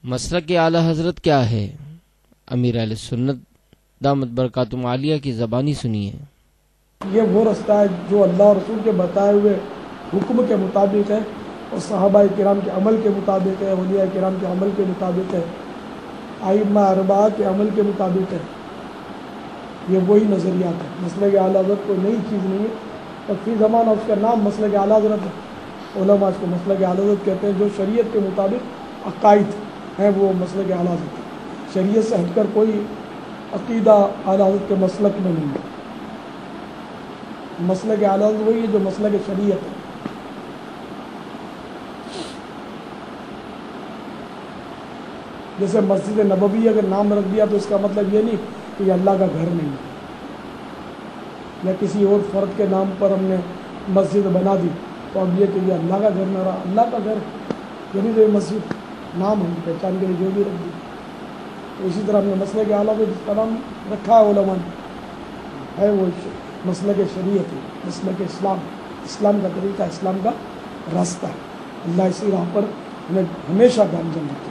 مسلک اعلیٰ حضرت کیا ہے؟ امیر اہل سنت دامت برکاتہم عالیہ کی زبانی سنیے۔ یہ وہ رستہ ہے جو اللہ اور رسول کے بتائے ہوئے حکم کے مطابق ہے، اور صحابہ کرام کے عمل کے مطابق ہے، اولیاء کرام کے عمل کے مطابق ہے، ائمہ اربعہ کے عمل کے مطابق ہے۔ یہ وہی نظریات ہے۔ مسلک اعلیٰ حضرت کوئی نئی چیز نہیں ہے، اور فی زمانہ اس کا نام مسلک اعلیٰ حضرت ہے۔ علماء اس کو مسلک اعلیٰ حضرت کہتے ہیں۔ جو شریعت کے مطابق عقائد ہیں وہ مسلک اعلیٰ حضرت ہے۔ شریعت سے ہٹ کر کوئی عقیدہ اعلیٰ حضرت کے مسلک میں نہیں ہے۔ مسلک اعلیٰ حضرت وہی ہے جو مسلک شریعت ہے۔ جیسے مسجد نبوی اگر نام رکھ دیا تو اس کا مطلب یہ نہیں کہ یہ اللہ کا گھر نہیں ہے، یا کسی اور فرد کے نام پر ہم نے مسجد بنا دی تو اب یہ کہ یہ اللہ کا گھر نہ رہا، اللہ کا گھر یعنی تو یہ مسجد نام ہم پہچان کے لیے جو بھی رکھ دی۔ تو اسی طرح ہم نے مسلک اعلیٰ کو جس کا نام رکھا ہے علماء نے ہے وہ مسلک شریعت ہے، مسلک اسلام کا طریقہ، اسلام کا راستہ ہے۔ اللہ اسی راہ پر ہمیں ہمیشہ گامزن رکھے۔